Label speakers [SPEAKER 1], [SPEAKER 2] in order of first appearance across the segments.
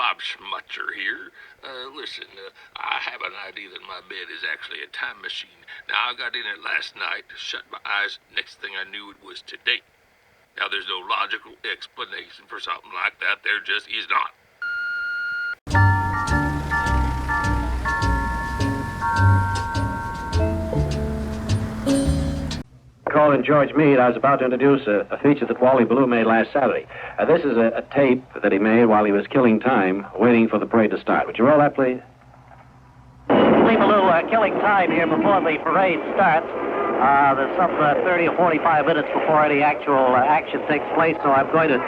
[SPEAKER 1] Bob Schmutzer here. Listen, I have an idea that my bed is actually a time machine. Now, I got in it last night, shut my eyes, next thing I knew it was today. Now, there's no logical explanation for something like that. There just is not.
[SPEAKER 2] Calling George Meade, I was about to introduce a feature that Wally Ballou made last Saturday. This is a tape that he made while he was killing time, waiting for the parade to start. Would you roll that, please?
[SPEAKER 3] Wally Ballou killing time here before the parade starts. There's some 30 or 45 minutes before any actual action takes place, so I'm going to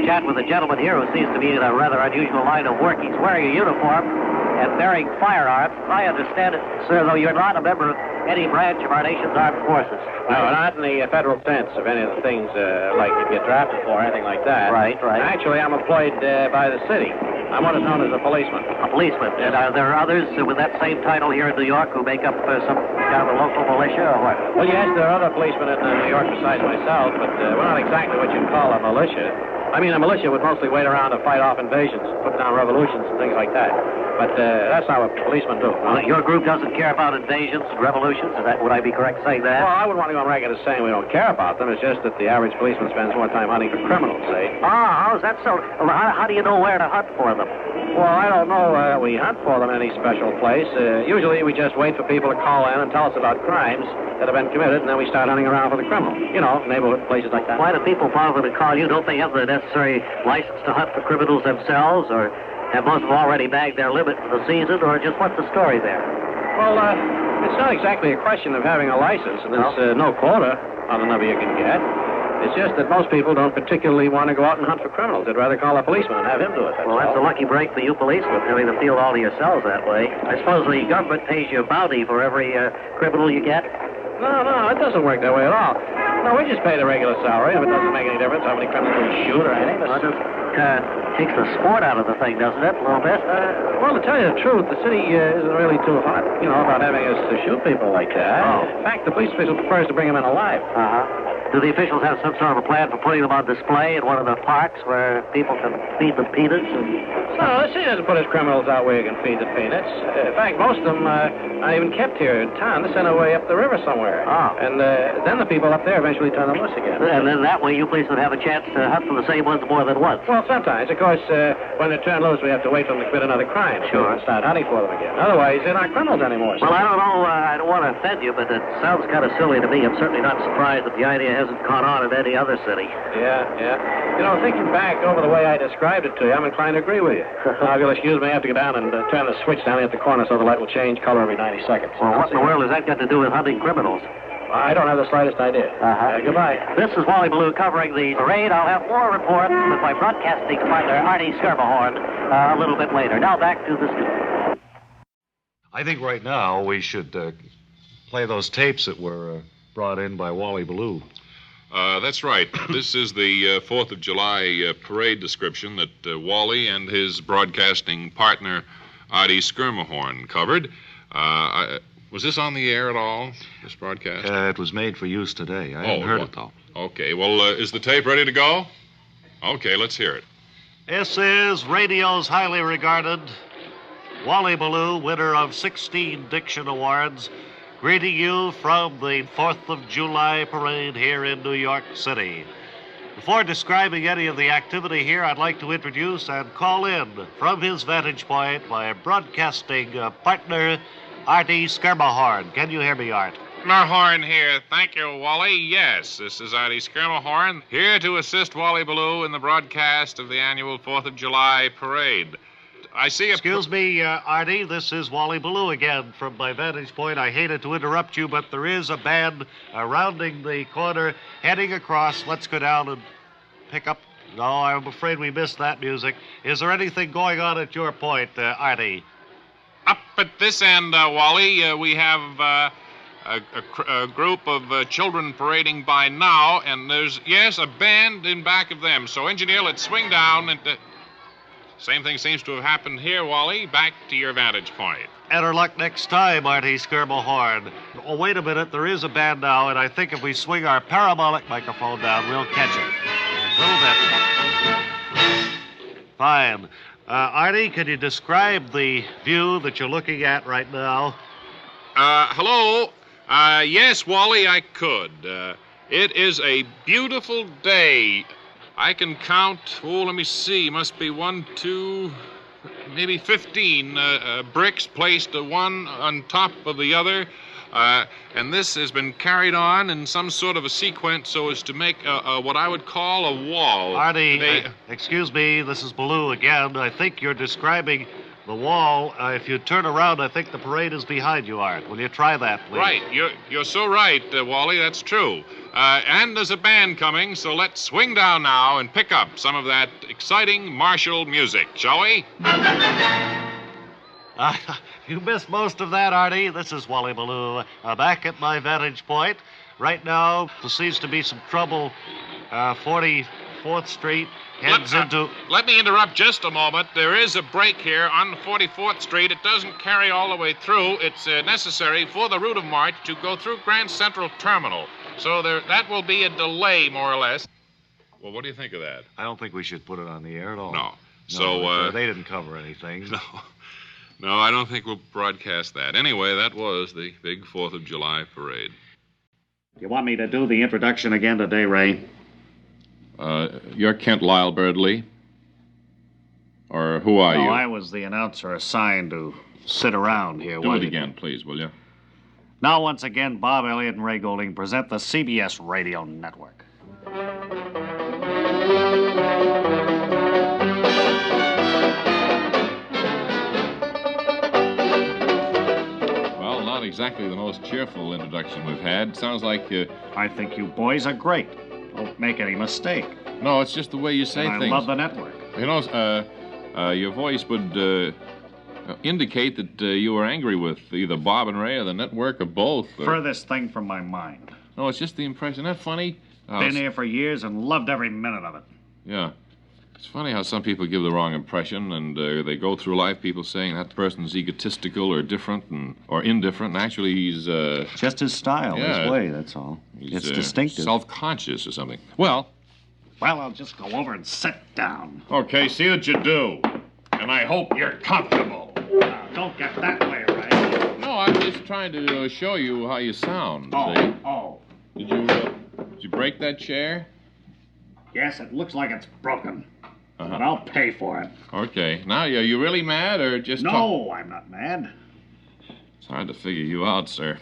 [SPEAKER 3] chat with a gentleman here who seems to be in a rather unusual line of work. He's wearing a uniform and bearing firearms. I understand it, sir, though you're not a member of any branch of our nation's armed forces.
[SPEAKER 2] No, not in the federal sense of any of the things like you get drafted for, anything like that.
[SPEAKER 3] Right.
[SPEAKER 2] Actually, I'm employed by the city. I'm what is known as a policeman.
[SPEAKER 3] A policeman. And are there others with that same title here in New York who make up some kind of a local militia or what?
[SPEAKER 2] Well, yes, there are other policemen in New York besides myself, but we're not exactly what you'd call a militia. I mean, a militia would mostly wait around to fight off invasions, put down revolutions and things like that. But that's not what policemen do.
[SPEAKER 3] Well, your group doesn't care about invasions and revolutions? Would I be correct saying that?
[SPEAKER 2] Well, I wouldn't want to go on record as saying we don't care about them. It's just that the average policeman spends more time hunting for criminals, see?
[SPEAKER 3] How's that so? Well, how do you know where to hunt for them?
[SPEAKER 2] Well, I don't know we hunt for them in any special place. Usually we just wait for people to call in and tell us about crimes that have been committed, and then we start hunting around for the criminals. You know, neighborhood places like that.
[SPEAKER 3] Why do people bother to call you? Don't they have the necessary license to hunt for criminals themselves, or have most of them already bagged their limit for the season, or just what's the story there?
[SPEAKER 2] Well, it's not exactly a question of having a license, and there's no quota on the number you can get. It's just that most people don't particularly want to go out and hunt for criminals. They'd rather call a policeman and have him do it.
[SPEAKER 3] That's a lucky break for you policemen, having the field all to yourselves that way. I suppose the government pays you a bounty for every criminal you get?
[SPEAKER 2] No, it doesn't work that way at all. No, we just pay the regular salary. If it doesn't make any difference how many criminals we shoot or anything.
[SPEAKER 3] Well, it just takes the sport out of the thing, doesn't it, a little bit?
[SPEAKER 2] Well, to tell you the truth, the city isn't really too hot, about having us to shoot people like that.
[SPEAKER 3] Oh.
[SPEAKER 2] In fact, the police official prefers to bring them in alive.
[SPEAKER 3] Do the officials have some sort of a plan for putting them on display in one of the parks where people can feed them peanuts?
[SPEAKER 2] No, the city doesn't put its criminals out where you can feed the peanuts. In fact, most of them aren't even kept here in town. They're sent away up the river somewhere.
[SPEAKER 3] Oh.
[SPEAKER 2] And then the people up there eventually turn them loose again.
[SPEAKER 3] And then that way you police would have a chance to hunt for the same ones more than once.
[SPEAKER 2] Well, sometimes. Of course, when they're turned loose, we have to wait for them to commit another crime.
[SPEAKER 3] Sure.
[SPEAKER 2] And start hunting for them again. Otherwise, they're not criminals anymore.
[SPEAKER 3] Well, I don't know. I don't want to offend you, but it sounds kind of silly to me. I'm certainly not surprised that the idea hasn't caught on in any other city.
[SPEAKER 2] Yeah. Thinking back over the way I described it to you, I'm inclined to agree with you. Now, if you'll excuse me, I have to go down and turn the switch down at the corner so the light will change color every 90 seconds.
[SPEAKER 3] Well, what in the world has that got to do with hunting criminals?
[SPEAKER 2] I don't have the slightest idea. Goodbye.
[SPEAKER 3] This is Wally Ballou covering the parade. I'll have more reports with my broadcasting partner, Artie Skermahorn, a little bit later. Now back to the studio.
[SPEAKER 4] I think right now we should play those tapes that were brought in by Wally Ballou.
[SPEAKER 5] That's right. This is the 4th of July parade description that Wally and his broadcasting partner, Artie Skermahorn, covered. Was this on the air at all, this broadcast?
[SPEAKER 4] It was made for use today. I hadn't heard it, though.
[SPEAKER 5] Okay. Well, is the tape ready to go? Okay, let's hear it.
[SPEAKER 6] This is radio's highly regarded Wally Ballou, winner of 16 Diction Awards, greeting you from the 4th of July parade here in New York City. Before describing any of the activity here, I'd like to introduce and call in from his vantage point my broadcasting partner, Artie Skermahorn. Can you hear me, Art?
[SPEAKER 5] Skermahorn here. Thank you, Wally. Yes, this is Artie Skermahorn, here to assist Wally Ballou in the broadcast of the annual 4th of July parade. I see a...
[SPEAKER 6] Excuse me, Artie, this is Wally Ballou again from my vantage point. I hated to interrupt you, but there is a band rounding the corner, heading across. Let's go down and pick up... No, I'm afraid we missed that music. Is there anything going on at your point, Artie?
[SPEAKER 5] Up at this end, Wally, we have a group of children parading by now, and there's, yes, a band in back of them. So, engineer, let's swing down and... Same thing seems to have happened here, Wally. Back to your vantage point.
[SPEAKER 6] Better luck next time, Artie Skermahorn. Oh, wait a minute. There is a band now, and I think if we swing our parabolic microphone down, we'll catch it. A little bit. Fine. Artie, can you describe the view that you're looking at right now?
[SPEAKER 5] Hello? Yes, Wally, I could. It is a beautiful day. I can count, let me see, must be 1, 2, maybe 15 bricks placed one on top of the other. And this has been carried on in some sort of a sequence so as to make what I would call a wall.
[SPEAKER 6] Artie, excuse me, this is Ballou again. I think you're describing the wall. If you turn around, I think the parade is behind you, Art. Will you try that, please?
[SPEAKER 5] Right. You're so right, Wally. That's true. And there's a band coming, so let's swing down now and pick up some of that exciting martial music, shall we?
[SPEAKER 6] You missed most of that, Artie. This is Wally Ballou, back at my vantage point. Right now, there seems to be some trouble. 44th Street heads into...
[SPEAKER 5] Let me interrupt just a moment. There is a break here on 44th Street. It doesn't carry all the way through. It's necessary for the route of march to go through Grand Central Terminal. So that will be a delay, more or less. Well, what do you think of that?
[SPEAKER 4] I don't think we should put it on the air at all.
[SPEAKER 5] No.
[SPEAKER 4] So, they didn't cover anything.
[SPEAKER 5] No, I don't think we'll broadcast that. Anyway, that was the big 4th of July parade.
[SPEAKER 7] You want me to do the introduction again today, Ray?
[SPEAKER 5] You're Kent Lyle Birdley? Or who are you?
[SPEAKER 7] I was the announcer assigned to sit around here.
[SPEAKER 5] Do it again, please, will you?
[SPEAKER 7] Now, once again, Bob Elliott and Ray Golding present the CBS Radio Network.
[SPEAKER 5] Well, not exactly the most cheerful introduction we've had. Sounds like
[SPEAKER 7] I think you boys are great. Don't make any mistake.
[SPEAKER 5] No, it's just the way you say
[SPEAKER 7] And
[SPEAKER 5] things.
[SPEAKER 7] I love the network.
[SPEAKER 5] You know, your voice would indicate that you were angry with either Bob and Ray or the network or both.
[SPEAKER 7] Furthest thing from my mind.
[SPEAKER 5] No, it's just the impression. Isn't that funny?
[SPEAKER 7] Been here for years and loved every minute of it.
[SPEAKER 5] Yeah. It's funny how some people give the wrong impression, and they go through life, people saying that person's egotistical or different or indifferent, and actually he's...
[SPEAKER 7] Just his style,
[SPEAKER 5] yeah,
[SPEAKER 7] his way, that's all. It's distinctive.
[SPEAKER 5] Self-conscious or something. Well,
[SPEAKER 7] I'll just go over and sit down.
[SPEAKER 5] okay, see that you do. And I hope you're comfortable.
[SPEAKER 7] Don't get that way, Ray.
[SPEAKER 5] No, I'm just trying to show you how you sound. See?
[SPEAKER 7] Oh.
[SPEAKER 5] Did you break that chair?
[SPEAKER 7] Yes, it looks like it's broken.
[SPEAKER 5] Uh-huh.
[SPEAKER 7] But I'll pay for it.
[SPEAKER 5] Okay. Now, are you really mad or just...
[SPEAKER 7] No, I'm not mad.
[SPEAKER 5] It's hard to figure you out, sir.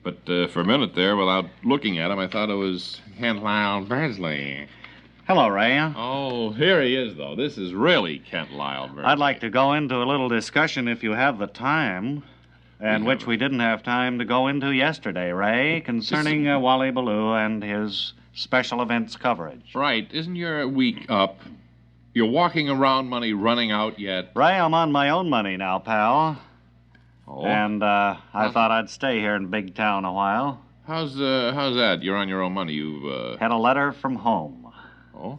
[SPEAKER 5] But for a minute there, without looking at him, I thought it was Kent Lyle Birdley.
[SPEAKER 7] Hello, Ray.
[SPEAKER 5] Oh, here he is, though. This is really Kent Lyle Birdley.
[SPEAKER 7] I'd like to go into a little discussion if you have the time, and which we didn't have time to go into yesterday, Ray, concerning Wally Ballou and his special events coverage.
[SPEAKER 5] Right. Isn't your week up? You're walking around money running out yet?
[SPEAKER 7] Ray, I'm on my own money now, pal.
[SPEAKER 5] Oh.
[SPEAKER 7] And I thought I'd stay here in Big Town a while.
[SPEAKER 5] How's that? You're on your own money. You've
[SPEAKER 7] Had a letter from home.
[SPEAKER 5] Oh?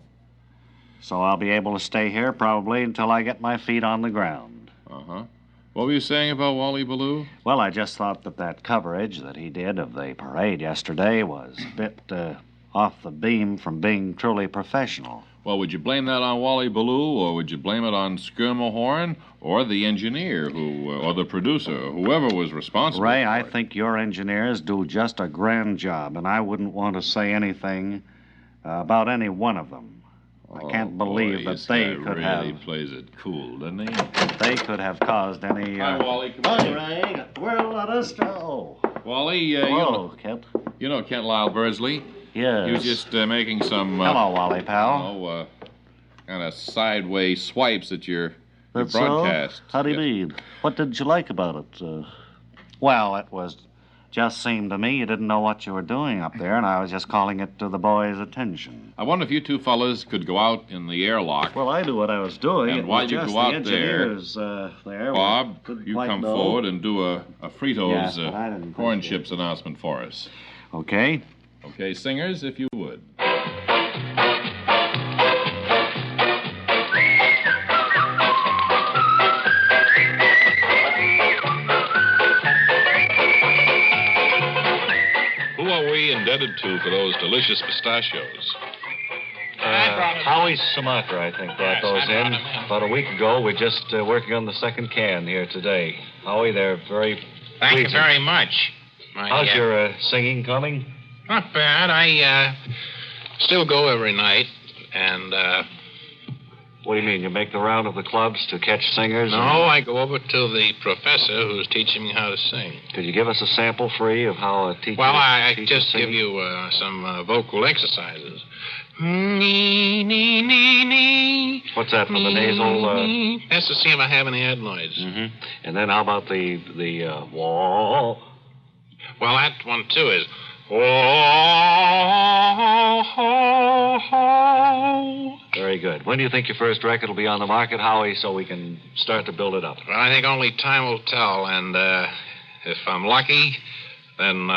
[SPEAKER 7] So I'll be able to stay here probably until I get my feet on the ground.
[SPEAKER 5] Uh-huh. What were you saying about Wally Ballou?
[SPEAKER 7] Well, I just thought that coverage that he did of the parade yesterday was a bit off the beam from being truly professional.
[SPEAKER 5] Well, would you blame that on Wally Ballou, or would you blame it on Skirmahorn, or the engineer, or the producer, or whoever was responsible?
[SPEAKER 7] Ray,
[SPEAKER 5] for
[SPEAKER 7] I
[SPEAKER 5] it?
[SPEAKER 7] think your engineers do just a grand job, and I wouldn't want to say anything about any one of them. I can't believe that they could have...
[SPEAKER 5] really plays it cool, doesn't he?
[SPEAKER 7] They could have caused any...
[SPEAKER 5] Hi, Wally. Come
[SPEAKER 7] Hi,
[SPEAKER 5] on.
[SPEAKER 7] Ray. We're on a stroll.
[SPEAKER 5] Wally,
[SPEAKER 7] Hello, Kent.
[SPEAKER 5] you know Kent Lyle Birdley.
[SPEAKER 7] Yes.
[SPEAKER 5] He was just making some...
[SPEAKER 7] Hello, Wally, pal.
[SPEAKER 5] Kind of sideways swipes at your
[SPEAKER 7] That's
[SPEAKER 5] broadcast.
[SPEAKER 7] So? How do you mean? What did you like about it? Well, it was... Just seemed to me you didn't know what you were doing up there, and I was just calling it to the boys' attention.
[SPEAKER 5] I wonder if you two fellas could go out in the airlock.
[SPEAKER 7] Well, I knew what I was doing.
[SPEAKER 5] And
[SPEAKER 7] It
[SPEAKER 5] while
[SPEAKER 7] was
[SPEAKER 5] you
[SPEAKER 7] just
[SPEAKER 5] go out
[SPEAKER 7] the engineers, there.
[SPEAKER 5] Bob,
[SPEAKER 7] couldn't
[SPEAKER 5] you
[SPEAKER 7] quite
[SPEAKER 5] come
[SPEAKER 7] know.
[SPEAKER 5] forward and do a Fritos
[SPEAKER 7] Yes, but I didn't
[SPEAKER 5] corn
[SPEAKER 7] think
[SPEAKER 5] chips announcement for us.
[SPEAKER 7] Okay.
[SPEAKER 5] Okay, singers, if you would.
[SPEAKER 8] Who are we indebted to for those delicious pistachios?
[SPEAKER 4] Howie Sumatra, I think, brought those in about a week ago. We're just working on the second can here today. Howie, they're very
[SPEAKER 8] Thank you
[SPEAKER 4] pleasing.
[SPEAKER 8] very much.
[SPEAKER 4] How's your singing coming?
[SPEAKER 8] Not bad. I still go every night, and
[SPEAKER 4] What do you mean? You make the round of the clubs to catch singers?
[SPEAKER 8] no, I go over to the professor who's teaching me how to sing.
[SPEAKER 4] Could you give us a sample free of how a teacher
[SPEAKER 8] Well, I
[SPEAKER 4] teaches
[SPEAKER 8] just
[SPEAKER 4] singing?
[SPEAKER 8] give you some vocal exercises. Nee, nee, nee, nee.
[SPEAKER 4] What's that, for the nasal?
[SPEAKER 8] That's to see if I have any adenoids.
[SPEAKER 4] Mm-hmm. And then how about the wall?
[SPEAKER 8] Well, that one, too, is...
[SPEAKER 4] Very good. When do you think your first record will be on the market, Howie, so we can start to build it up?
[SPEAKER 8] Well, I think only time will tell, and if I'm lucky, then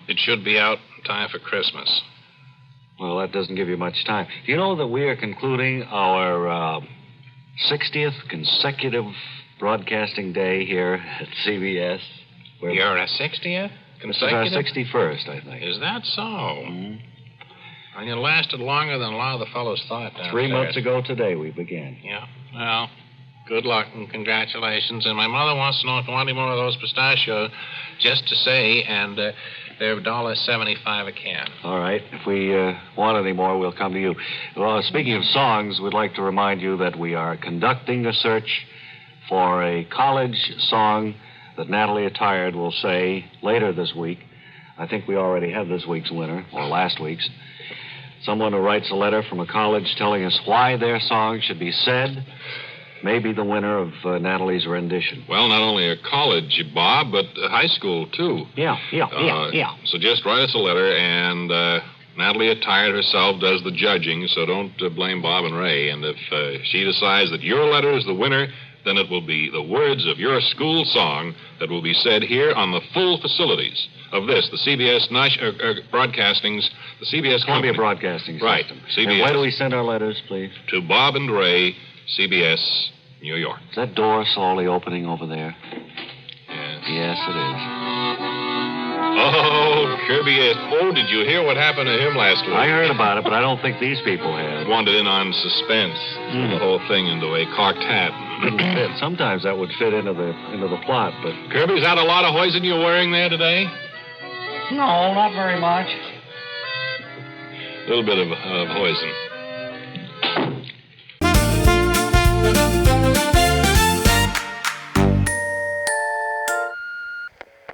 [SPEAKER 8] it should be out in time for Christmas.
[SPEAKER 4] Well, that doesn't give you much time. Do you know that we are concluding our 60th consecutive broadcasting day here at CBS?
[SPEAKER 8] You're a 60th?
[SPEAKER 4] This is our
[SPEAKER 8] Consecutive?
[SPEAKER 4] 61st, I think.
[SPEAKER 8] Is that so?
[SPEAKER 4] Mm-hmm.
[SPEAKER 8] And you lasted longer than a lot of the fellows thought.
[SPEAKER 4] 3 months ago today we began.
[SPEAKER 8] Yeah. Well, good luck and congratulations. And my mother wants to know if you want any more of those pistachios, just to say, and they're $1.75 a can.
[SPEAKER 4] All right. If we want any more, we'll come to you. Well, speaking of songs, we'd like to remind you that we are conducting a search for a college song that Natalie Attired will say later this week. I think we already have this week's winner, or last week's. Someone who writes a letter from a college telling us why their song should be said may be the winner of Natalie's rendition.
[SPEAKER 5] Well, not only a college, Bob, but a high school, too.
[SPEAKER 4] Yeah.
[SPEAKER 5] So just write us a letter, and Natalie Attired herself does the judging, so don't blame Bob and Ray. And if she decides that your letter is the winner, then it will be the words of your school song that will be said here on the full facilities of this, the CBS Broadcasting's, the CBS
[SPEAKER 4] Columbia
[SPEAKER 5] Company.
[SPEAKER 4] Broadcasting
[SPEAKER 5] Right,
[SPEAKER 4] System.
[SPEAKER 5] CBS.
[SPEAKER 4] And where do we send our letters, please?
[SPEAKER 5] To Bob and Ray, CBS, New York.
[SPEAKER 4] Is that door slowly opening over there?
[SPEAKER 5] Yes.
[SPEAKER 4] Yes, it is.
[SPEAKER 5] Oh, Kirby, yes. Oh, did you hear what happened to him last week?
[SPEAKER 4] I heard about it, but I don't think these people have.
[SPEAKER 5] Wanted in on suspense. The whole thing into a cocked hat.
[SPEAKER 4] Didn't fit. Sometimes that would fit into the plot, but
[SPEAKER 5] Kirby, is that a lot of hoisin you're wearing there today?
[SPEAKER 3] No, not very much.
[SPEAKER 5] A little bit of hoisin.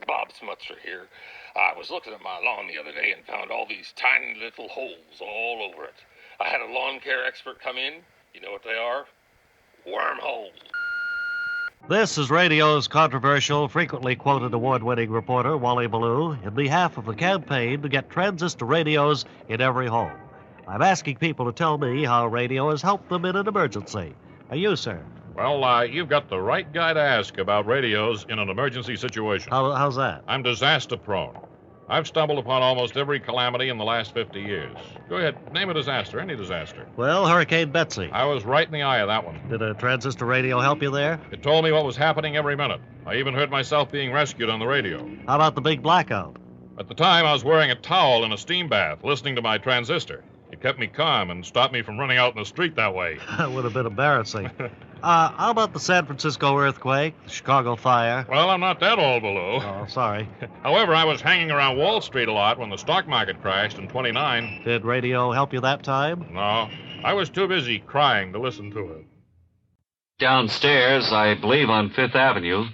[SPEAKER 1] Bob Smutzer here. I was looking at my lawn the other day and found all these tiny little holes all over it. I had a lawn care expert come in. You know what they are? Wormholes.
[SPEAKER 7] This is radio's controversial, frequently quoted award-winning reporter, Wally Ballou, in behalf of the campaign to get transistor radios in every home. I'm asking people to tell me how radio has helped them in an emergency. Are you, sir?
[SPEAKER 9] Well, you've got the right guy to ask about radios in an emergency situation.
[SPEAKER 7] How's that?
[SPEAKER 9] I'm disaster-prone. I've stumbled upon almost every calamity in the last 50 years. Go ahead, name a disaster, any disaster.
[SPEAKER 7] Well, Hurricane Betsy.
[SPEAKER 9] I was right in the eye of that one.
[SPEAKER 7] Did a transistor radio help you there?
[SPEAKER 9] It told me what was happening every minute. I even heard myself being rescued on the radio.
[SPEAKER 7] How about the big blackout?
[SPEAKER 9] At the time, I was wearing a towel in a steam bath, listening to my transistor. It kept me calm and stopped me from running out in the street that way.
[SPEAKER 7] That would have been embarrassing. How about the San Francisco earthquake, the Chicago fire?
[SPEAKER 9] Well, I'm not that old, Ballou.
[SPEAKER 7] Oh, sorry.
[SPEAKER 9] However, I was hanging around Wall Street a lot when the stock market crashed in '29.
[SPEAKER 7] Did radio help you that time?
[SPEAKER 9] No, I was too busy crying to listen to it.
[SPEAKER 4] downstairs, I believe on Fifth Avenue,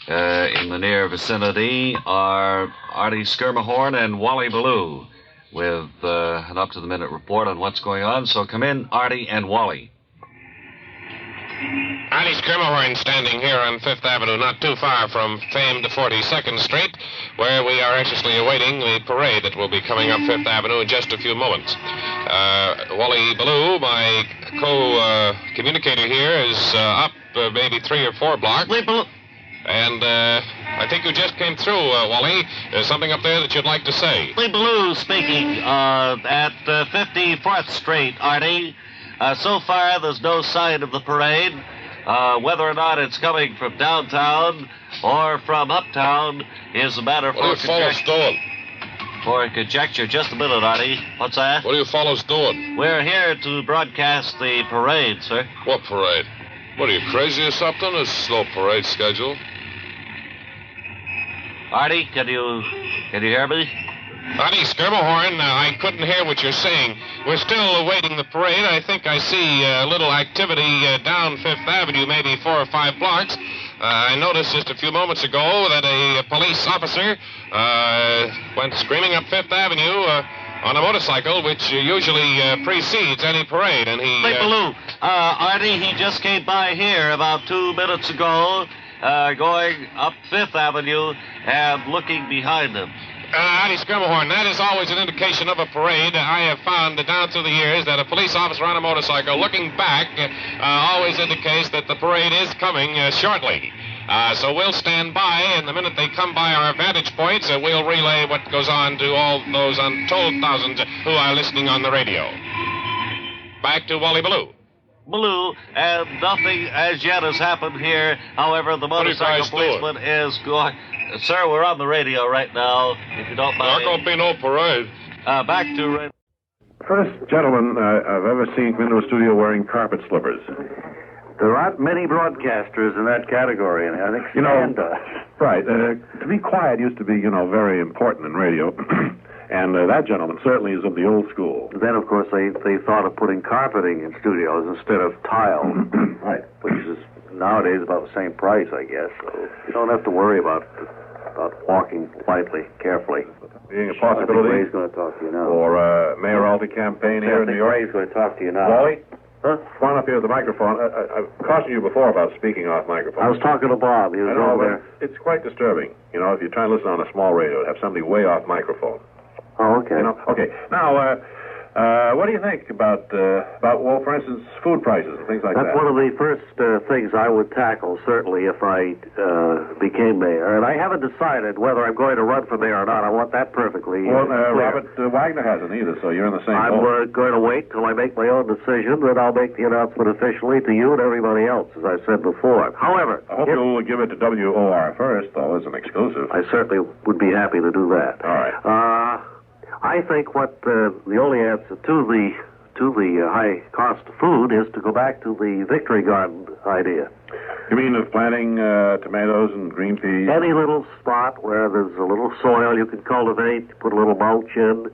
[SPEAKER 4] in the near vicinity, are Artie Skirmahorn and Wally Ballou with an up-to-the-minute report on what's going on. So come in, Artie and Wally.
[SPEAKER 8] Artie Skirmahorn standing here on Fifth Avenue, not too far from famed 42nd Street, where we are anxiously awaiting the parade that will be coming up Fifth Avenue in just a few moments. Wally Ballou, my co-communicator here, is up maybe 3 or 4 blocks. And I think you just came through, Wally. There's something up there that you'd like to say.
[SPEAKER 3] Wally Ballou speaking at 54th Street, Artie. So far, there's no sign of the parade. Whether or not it's coming from downtown or from uptown is a matter for
[SPEAKER 8] What do you follow
[SPEAKER 3] conjecture.
[SPEAKER 8] Stone?
[SPEAKER 7] For conjecture, just a minute, Artie. What's that?
[SPEAKER 8] What are you fellows doing?
[SPEAKER 7] We're here to broadcast the parade, sir.
[SPEAKER 8] What parade? What, are you crazy or something? There's no parade schedule.
[SPEAKER 7] Artie, can you hear me?
[SPEAKER 8] Artie Skirmahorn, I couldn't hear what you're saying. We're still awaiting the parade. I think I see a little activity down Fifth Avenue, maybe 4 or 5 blocks. I noticed just a few moments ago that a police officer went screaming up Fifth Avenue on a motorcycle, which usually precedes any parade, and he...
[SPEAKER 7] Hey, Ballou, Artie, he just came by here about 2 minutes ago, going up Fifth Avenue and looking behind him.
[SPEAKER 8] Artie Skirmahorn, that is always an indication of a parade. I have found down through the years that a police officer on a motorcycle looking back always indicates that the parade is coming shortly. So we'll stand by, and the minute they come by our vantage points, we'll relay what goes on to all those untold thousands who are listening on the radio. Back to Wally Ballou.
[SPEAKER 7] Ballou, and nothing as yet has happened here. However, the motorcycle policeman is going... Sir, we're on the radio right now, if you don't mind.
[SPEAKER 8] Not going to be no parade.
[SPEAKER 7] Back to...
[SPEAKER 2] First gentleman I've ever seen come into a studio wearing carpet slippers.
[SPEAKER 10] There aren't many broadcasters in that category, and I think Stan does.
[SPEAKER 2] Right. To be quiet used to be, very important in radio. And that gentleman certainly is of the old school.
[SPEAKER 10] Then, of course, they thought of putting carpeting in studios instead of tile. Right. Which is nowadays about the same price, I guess. So you don't have to worry about walking lightly, carefully.
[SPEAKER 2] Being a possibility.
[SPEAKER 10] I think Ray's going to talk to you now.
[SPEAKER 2] For mayoralty campaign here in New York.
[SPEAKER 10] Ray's going to talk to you now.
[SPEAKER 2] Wally? Huh? Come on up here with the microphone. I've cautioned you before about speaking off microphone.
[SPEAKER 10] I was talking to Bob. He was over there.
[SPEAKER 2] It's quite disturbing. If you try and listen on a small radio, have somebody way off microphone.
[SPEAKER 10] Oh, okay.
[SPEAKER 2] Okay. Now, what do you think about, well, for instance, food prices and things like that?
[SPEAKER 10] That's one of the first things I would tackle, certainly, if I became mayor. And I haven't decided whether I'm going to run for mayor or not. I want that perfectly
[SPEAKER 2] Well,
[SPEAKER 10] clear.
[SPEAKER 2] Robert Wagner hasn't either, so you're in the same boat.
[SPEAKER 10] I'm going to wait till I make my own decision, then I'll make the announcement officially to you and everybody else, as I said before. However...
[SPEAKER 2] I hope you'll give it to WOR first, though, as an exclusive.
[SPEAKER 10] I certainly would be happy to do that.
[SPEAKER 2] All right.
[SPEAKER 10] I think what the only answer to the high cost of food is to go back to the Victory Garden idea.
[SPEAKER 2] You mean of planting tomatoes and green peas?
[SPEAKER 10] Any little spot where there's a little soil you can cultivate, put a little mulch in,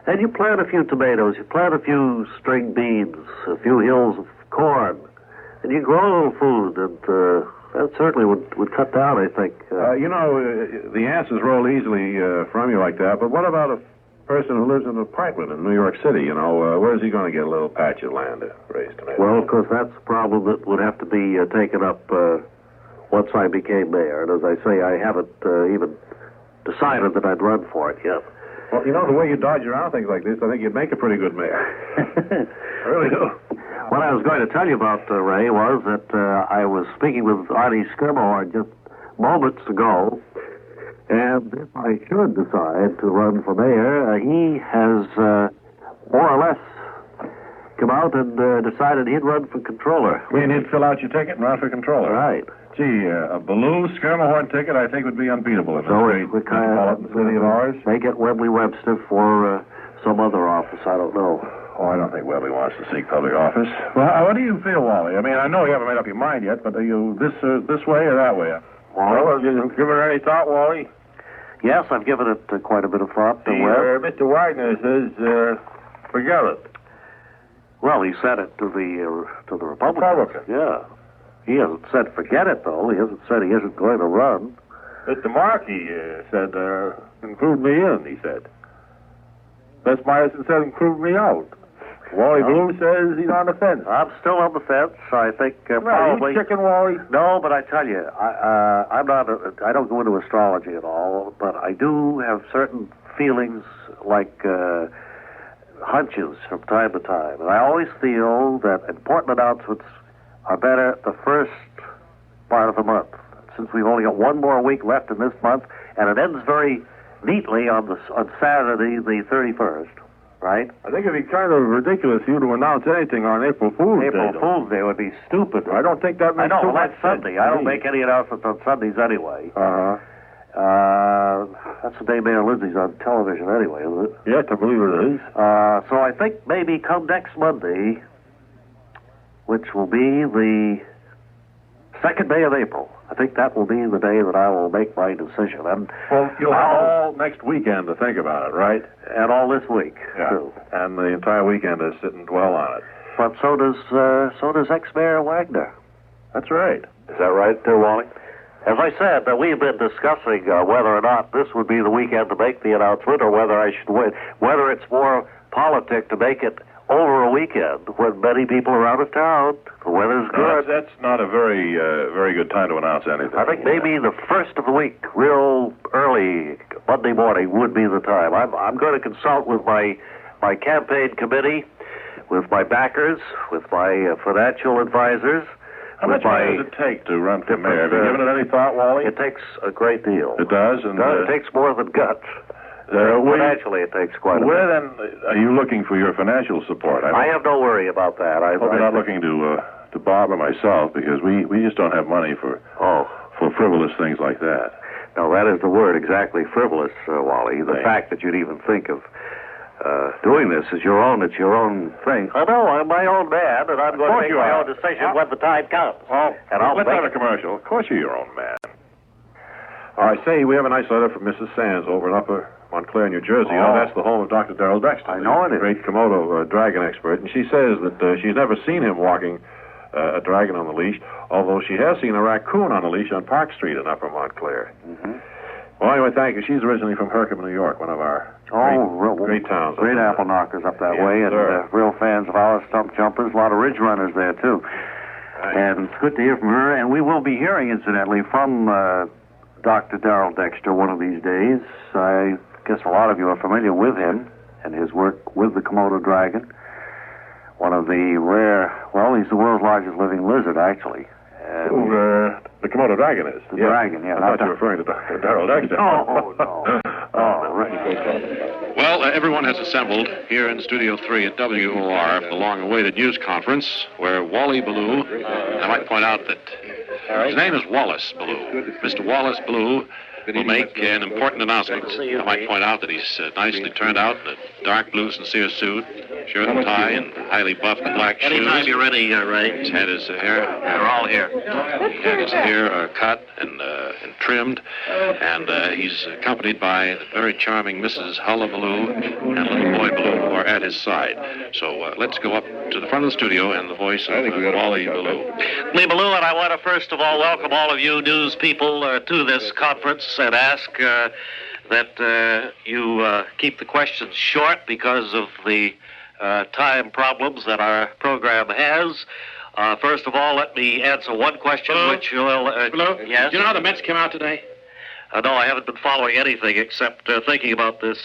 [SPEAKER 10] and you plant a few tomatoes, you plant a few string beans, a few hills of corn, and you grow a little food, and that certainly would cut down, I think.
[SPEAKER 2] The answers roll easily from you like that, but what about a person who lives in an apartment in New York City? Where's he going to get a little patch of land to raise tomatoes?
[SPEAKER 10] Well, of course, that's a problem that would have to be taken up once I became mayor. And as I say, I haven't even decided that I'd run for it yet.
[SPEAKER 2] Well, the way you dodge around things like this, I think you'd make a pretty good mayor. I really do.
[SPEAKER 10] What I was going to tell you about, Ray, was that I was speaking with Artie Skirmahorn just moments ago, and if I should decide to run for mayor, he has more or less come out and decided he'd run for controller.
[SPEAKER 2] You mean he'd fill out your ticket and run for controller?
[SPEAKER 10] Right.
[SPEAKER 2] Gee, a Ballou Skirmahorn ticket, I think, would be unbeatable in this great metropolitan city of ours.
[SPEAKER 10] They get Webley Webster for some other office, I don't know.
[SPEAKER 2] Oh, I don't think Webley wants to seek public office. Well, what do you feel, Wally? I mean, I know you haven't made up your mind yet, but are you this way or that way?
[SPEAKER 10] Well,
[SPEAKER 2] have you given it any thought, Wally?
[SPEAKER 10] Yes, I've given it quite a bit of thought.
[SPEAKER 2] Mr. Wagner says, forget it.
[SPEAKER 10] Well, he said it to the Republicans. Yeah. He hasn't said forget it, though. He hasn't said he isn't going to run.
[SPEAKER 2] Mr. Markey said, include me in, he said. Les Myerson said, include me out. Wally Ballou says he's on the fence.
[SPEAKER 10] I'm still on the fence. I think probably...
[SPEAKER 2] You chicken, Wally?
[SPEAKER 10] No, but I tell you, I'm not... I don't go into astrology at all, but I do have certain feelings like hunches from time to time. And I always feel that important announcements are better the first part of the month, since we've only got one more week left in this month, and it ends very neatly on Saturday, the 31st. Right?
[SPEAKER 2] I think it'd be kind of ridiculous for you to announce anything on April Fool's Day.
[SPEAKER 10] April Fool's Day would be stupid.
[SPEAKER 2] I don't think that makes
[SPEAKER 10] too
[SPEAKER 2] much
[SPEAKER 10] that's
[SPEAKER 2] sense.
[SPEAKER 10] Sunday. I don't make any announcements on Sundays anyway. That's the day Mayor Lindsay's on television anyway, isn't it?
[SPEAKER 11] Yes, I believe it is.
[SPEAKER 10] So I think maybe come next Monday, which will be the 2nd day of April, I think that will be the day that I will make my decision. And
[SPEAKER 11] Well, you'll have all next weekend to think about it, right?
[SPEAKER 10] and all this week,
[SPEAKER 11] Yeah.
[SPEAKER 10] too.
[SPEAKER 11] And the entire weekend to sit and dwell on it.
[SPEAKER 10] But so does ex-Mayor Wagner.
[SPEAKER 11] That's right.
[SPEAKER 10] Is that right, Wally? As I said, we've been discussing whether or not this would be the weekend to make the announcement, or whether I should wait. Whether it's more politic to make it over a weekend when many people are out of town. The weather's good.
[SPEAKER 11] That's not a very good time to announce anything.
[SPEAKER 10] I think maybe the first of the week, real early Monday morning, would be the time. I'm going to consult with my campaign committee, with my backers, with my financial advisors.
[SPEAKER 11] How much money does it take to run for mayor? Have you given it any thought, Wally?
[SPEAKER 10] It takes a great deal.
[SPEAKER 11] It does? And
[SPEAKER 10] It takes more than guts. Financially, it takes quite a bit.
[SPEAKER 11] Where then are you looking for your financial support?
[SPEAKER 10] I have no worry about that. I
[SPEAKER 11] hope you're not looking to Bob or myself, because we just don't have money for frivolous things like that.
[SPEAKER 10] No, that is the word, exactly, frivolous, Wally. The fact that you'd even think of doing this is your own. It's your own thing. I know, I'm my own man, and I'm going to make my own decision when the time comes. And
[SPEAKER 11] Let's have a commercial. Of course you're your own man. I say, we have a nice letter from Mrs. Sands over in Upper Montclair, New Jersey. You know, that's the home of Dr. Darrell Dexter.
[SPEAKER 10] I know it is.
[SPEAKER 11] Great Komodo dragon expert. And she says that she's never seen him walking a dragon on the leash, although she has seen a raccoon on a leash on Park Street in Upper Montclair.
[SPEAKER 10] Mm-hmm.
[SPEAKER 11] Well, anyway, thank you. She's originally from Herkimer, New York, one of our great towns.
[SPEAKER 10] Great apple knockers up that way, and real fans of our stump jumpers. A lot of ridge runners there, too. Right. And it's good to hear from her. And we will be hearing, incidentally, from Dr. Darrell Dexter one of these days. I guess a lot of you are familiar with him and his work with the Komodo dragon. One of the rare, he's the world's largest living lizard, actually.
[SPEAKER 11] The Komodo dragon is?
[SPEAKER 10] The dragon, yeah.
[SPEAKER 11] I thought you were referring to Dr. Darrell Dexter.
[SPEAKER 10] No.
[SPEAKER 12] Well, everyone has assembled here in Studio 3 at WOR for the long-awaited news conference, where Wally Ballou, I might point out that his name is Wallace Ballou. Mr. Wallace Ballou will make an important announcement. I might point out that he's nicely turned out in a dark blue sincere suit, shirt and tie, and highly buffed black shoes.
[SPEAKER 3] Anytime you're ready, Ray.
[SPEAKER 12] He's had his hair.
[SPEAKER 3] They're all here.
[SPEAKER 12] He had his hair cut and trimmed, and he's accompanied by the very charming Mrs. Hullabaloo and little boy Ballou, who are at his side. So let's go up to the front of the studio and the voice of Wally Ballou.
[SPEAKER 3] Lee Ballou, and I want to first of all welcome all of you news people to this conference and ask that you keep the questions short because of the time problems that our program has. First of all, let me answer one question, which will...
[SPEAKER 12] Hello?
[SPEAKER 3] Yes?
[SPEAKER 12] Do you know how the Mets came out today?
[SPEAKER 3] No, I haven't been following anything except thinking about this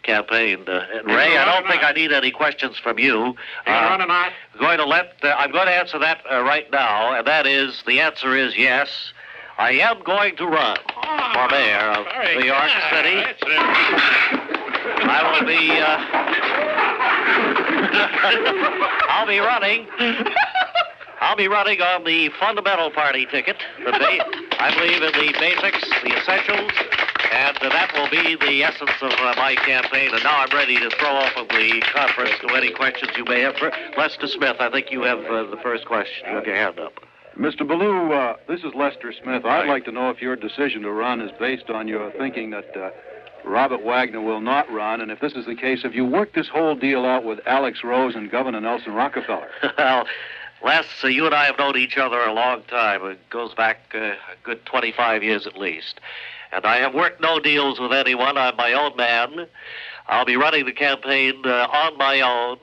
[SPEAKER 3] campaign. And Ray, I don't think I need any questions from you.
[SPEAKER 12] Run or not?
[SPEAKER 3] I'm going to answer that right now, and that is, the answer is yes. I am going to run for mayor of New York City. I will be... I'll be running on the fundamental party ticket. I believe in the basics, the essentials, and that will be the essence of my campaign. And now I'm ready to throw open the conference to any questions you may have. Lester Smith, I think you have the first question. You have your hand up.
[SPEAKER 13] Mr. Ballou, this is Lester Smith. I'd like to know if your decision to run is based on your thinking that Robert Wagner will not run, and if this is the case, have you worked this whole deal out with Alex Rose and Governor Nelson Rockefeller?
[SPEAKER 3] Well, Les, you and I have known each other a long time. It goes back a good 25 years at least. And I have worked no deals with anyone. I'm my own man. I'll be running the campaign on my own.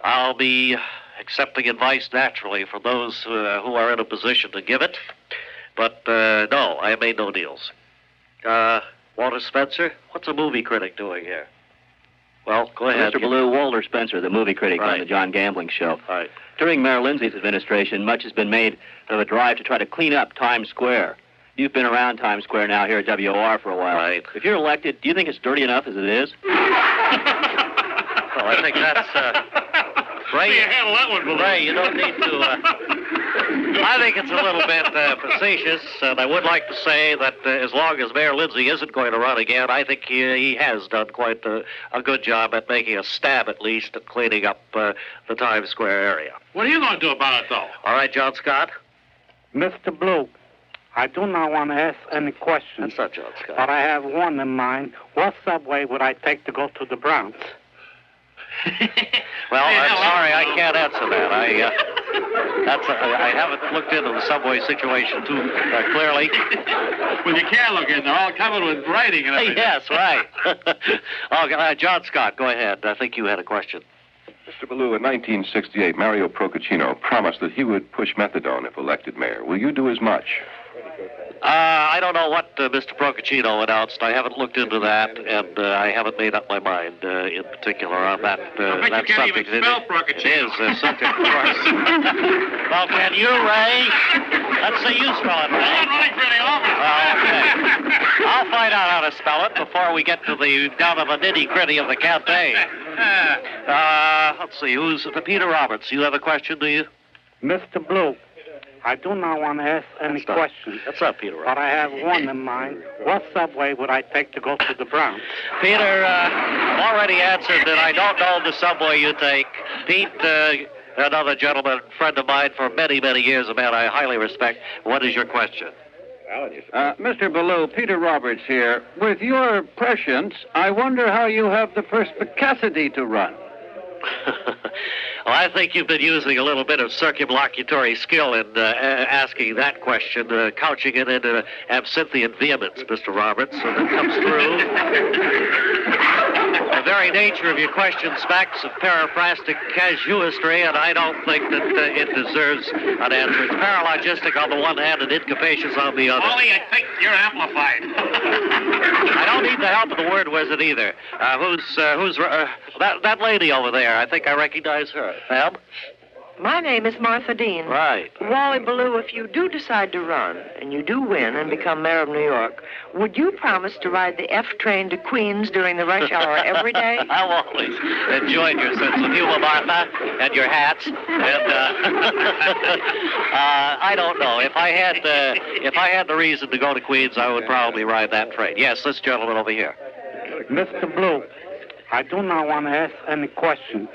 [SPEAKER 3] I'll be accepting advice naturally from those who are in a position to give it. But no, I have made no deals. Walter Spencer, what's a movie critic doing here? Well, go ahead.
[SPEAKER 14] Mr. Ballou, Walter Spencer, the movie critic on the John Gambling Show.
[SPEAKER 3] Right.
[SPEAKER 14] During Mayor Lindsay's administration, much has been made of a drive to try to clean up Times Square. You've been around Times Square now here at WOR for a while.
[SPEAKER 3] Right.
[SPEAKER 14] If you're elected, do you think it's dirty enough as it is?
[SPEAKER 3] Well, I think that's... Ray,
[SPEAKER 12] you handle that one, Ballou.
[SPEAKER 3] Ray, you don't need to... I think it's a little bit facetious, and I would like to say that as long as Mayor Lindsay isn't going to run again, I think he has done quite a good job at making a stab, at least, at cleaning up the Times Square area.
[SPEAKER 12] What are you going to do about it, though?
[SPEAKER 3] All right, John Scott?
[SPEAKER 15] Mr. Blue, I do not want to ask any questions.
[SPEAKER 3] That's not John Scott.
[SPEAKER 15] But I have one in mind. What subway would I take to go to the Bronx?
[SPEAKER 3] Well, I'm sorry, I can't answer that. I haven't looked into the subway situation too clearly.
[SPEAKER 12] Well, you can't look in. They're all covered with writing and everything.
[SPEAKER 3] Yes, right. John Scott, go ahead. I think you had a question.
[SPEAKER 16] Mr. Ballou, in 1968, Mario Procaccino promised that he would push methadone if elected mayor. Will you do as much?
[SPEAKER 3] I don't know what Mr. Procaccino announced. I haven't looked into that, and I haven't made up my mind in particular on that that
[SPEAKER 12] you can't
[SPEAKER 3] subject.
[SPEAKER 12] even spell Procaccino.
[SPEAKER 3] It is subject, of course. Well, can you, Ray? Let's see you spell it, Ray.
[SPEAKER 12] I'm not running for any office.
[SPEAKER 3] Well, okay. I'll find out how to spell it before we get to the down to the nitty-gritty of the campaign. Let's see, who's Peter Roberts? You have a question, do you?
[SPEAKER 15] Mr. Blue, I do not want to ask any questions.
[SPEAKER 3] That's not Peter Roberts.
[SPEAKER 15] But I have one in mind. What subway would I take to go to the Bronx?
[SPEAKER 3] Peter, I've already answered that I don't know the subway you take. Pete, another gentleman, friend of mine for many, many years, a man I highly respect. What is your question?
[SPEAKER 13] Mr. Ballou, Peter Roberts here. With your prescience, I wonder how you have the perspicacity to run.
[SPEAKER 3] Well, I think you've been using a little bit of circumlocutory skill in asking that question, couching it in absinthian vehemence, Mr. Roberts, so that comes through. The very nature of your question smacks of paraphrastic casuistry, and I don't think that it deserves an answer. It's paralogistic on the one hand and incapacious on the other.
[SPEAKER 12] Wally, I think you're amplified.
[SPEAKER 3] I don't need the help of the word wizard either. Who's that lady over there? I think I recognize her. Ma'am?
[SPEAKER 17] My name is Martha Dean.
[SPEAKER 3] Right.
[SPEAKER 17] Wally Ballou, if you do decide to run, and you do win and become mayor of New York, would you promise to ride the F train to Queens during the rush hour every day?
[SPEAKER 3] I've always enjoyed your sense of humor, Martha, and your hats. And I don't know. If I had the reason to go to Queens, I would probably ride that train. Yes, this gentleman over here.
[SPEAKER 15] Mr. Blue, I do not want to ask any questions,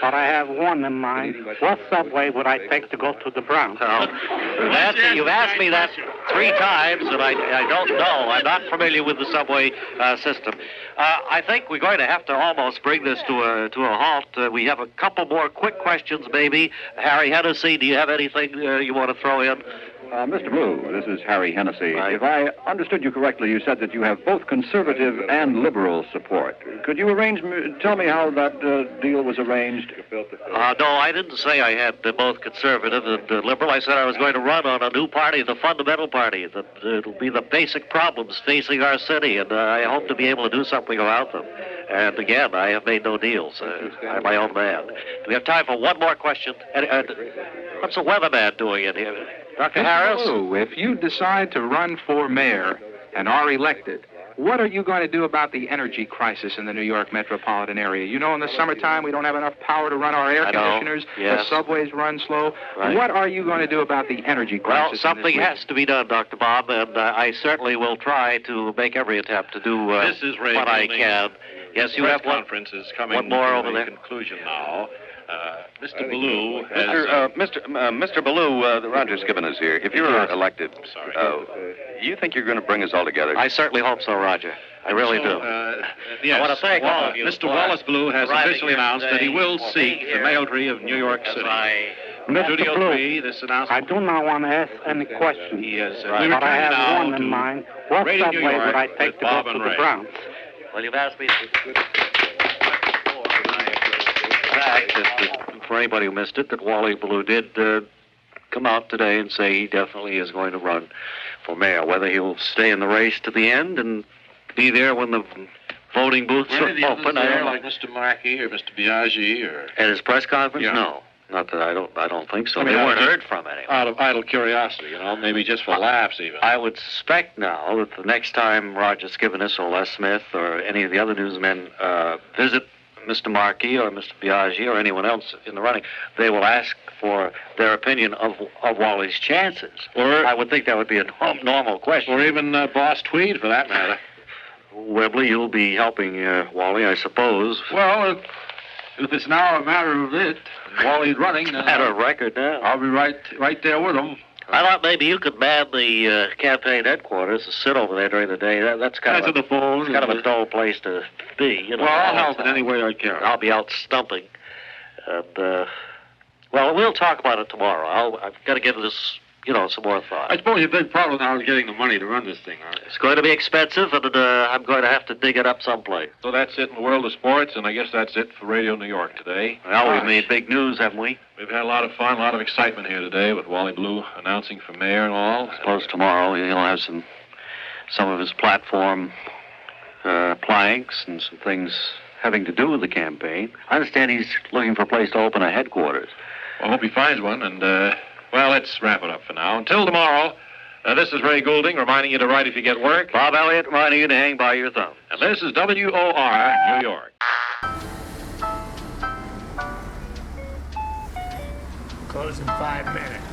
[SPEAKER 15] but I have one in mind. What subway would I take to go to the Bronx?
[SPEAKER 3] You've asked me that 3 times, and I don't know. I'm not familiar with the subway system. I think we're going to have to almost bring this to a halt. We have a couple more quick questions, maybe. Harry Hennessy, do you have anything you want to throw in?
[SPEAKER 18] Mr. Blue, this is Harry Hennessy. Right. If I understood you correctly, you said that you have both conservative and liberal support. Could you tell me how that deal was arranged?
[SPEAKER 3] No, I didn't say I had both conservative and liberal. I said I was going to run on a new party, the fundamental party. That it'll be the basic problems facing our city, and I hope to be able to do something about them. And again, I have made no deals. I'm my own man. Do we have time for one more question? What's the weatherman doing in here? Dr. Harris?
[SPEAKER 19] Blue, if you decide to run for mayor and are elected, what are you going to do about the energy crisis in the New York metropolitan area? You know, in the summertime, we don't have enough power to run our air conditioners.
[SPEAKER 3] Yes.
[SPEAKER 19] The subways run slow.
[SPEAKER 3] Right.
[SPEAKER 19] What are you going to do about the energy crisis?
[SPEAKER 3] Well, something has to be done, Dr. Bob, and I certainly will try to make every attempt to do
[SPEAKER 12] This is Ray
[SPEAKER 3] what I
[SPEAKER 12] Building.
[SPEAKER 3] can. Yes, you have one.
[SPEAKER 12] Conference is coming
[SPEAKER 3] one more
[SPEAKER 12] to
[SPEAKER 3] over
[SPEAKER 12] a
[SPEAKER 3] there.
[SPEAKER 12] conclusion now. Mr. Ballou has...
[SPEAKER 16] Mr. Ballou, Roger Skiven is here. If you're elected, you think you're going to bring us all together?
[SPEAKER 3] I certainly hope so, Roger. I really do.
[SPEAKER 12] Yes.
[SPEAKER 3] I want to thank all of you.
[SPEAKER 12] Mr. Wallace Ballou has officially announced that he will seek the mayoralty of New York City.
[SPEAKER 15] Mr.
[SPEAKER 12] Studio
[SPEAKER 15] Blue,
[SPEAKER 12] 3, this announcement...
[SPEAKER 15] I do not want to ask any questions,
[SPEAKER 12] He is,
[SPEAKER 15] but I have one in mind. What
[SPEAKER 12] Radio
[SPEAKER 15] subway
[SPEAKER 12] New York
[SPEAKER 15] would I take
[SPEAKER 12] with
[SPEAKER 15] to go
[SPEAKER 12] Bob
[SPEAKER 15] to
[SPEAKER 12] and
[SPEAKER 15] the
[SPEAKER 12] Ray.
[SPEAKER 15] Bronx?
[SPEAKER 3] Well, you've asked me for anybody who missed it, that Wally Ballou did come out today and say he definitely is going to run for mayor. Whether he'll stay in the race to the end and be there when the voting booths are open, I don't know.
[SPEAKER 12] like Mr. Markey or Mr. Biaggi or...
[SPEAKER 3] At his press conference?
[SPEAKER 12] Yeah.
[SPEAKER 3] No. Not that I don't think so.
[SPEAKER 12] I mean,
[SPEAKER 3] they weren't
[SPEAKER 12] just
[SPEAKER 3] heard from anyway.
[SPEAKER 12] Out of idle curiosity, maybe just for laughs even.
[SPEAKER 3] I would suspect now that the next time Roger Skivenis or Les Smith or any of the other newsmen visit
[SPEAKER 20] Mr. Markey or Mr. Biaggi or anyone else in the running, they will ask for their opinion of Wally's chances.
[SPEAKER 12] Or
[SPEAKER 20] I would think that would be a normal question.
[SPEAKER 12] Or even Boss Tweed, for that matter.
[SPEAKER 20] Webley, you'll be helping Wally, I suppose.
[SPEAKER 13] Well, if it's now a matter of it, Wally's running.
[SPEAKER 20] Matter of record now.
[SPEAKER 13] I'll be right there with him.
[SPEAKER 20] I thought maybe you could man the campaign headquarters to sit over there during the day. That's kind of
[SPEAKER 12] the phone.
[SPEAKER 20] It's kind of a dull place to be. You know,
[SPEAKER 12] Well, I'll help in any way I can.
[SPEAKER 20] I'll be out stumping. And, well, we'll talk about it tomorrow. I've got to give this, some more thought.
[SPEAKER 12] I suppose your big problem now is getting the money to run this thing, huh?
[SPEAKER 20] It's going to be expensive, and I'm going to have to dig it up someplace.
[SPEAKER 12] So that's it in the world of sports, and I guess that's it for Radio New York today.
[SPEAKER 20] Well, we've made big news, haven't we?
[SPEAKER 12] We've had a lot of fun, a lot of excitement here today with Wally Ballou announcing for mayor and all.
[SPEAKER 20] I suppose tomorrow he'll have some of his platform planks and some things having to do with the campaign. I understand he's looking for a place to open a headquarters.
[SPEAKER 12] Well, I hope he finds one, and, well, let's wrap it up for now. Until tomorrow, this is Ray Goulding reminding you to write if you get work.
[SPEAKER 20] Bob Elliott reminding you to hang by your thumb.
[SPEAKER 12] And this is WOR, New York.
[SPEAKER 15] Close in 5 minutes.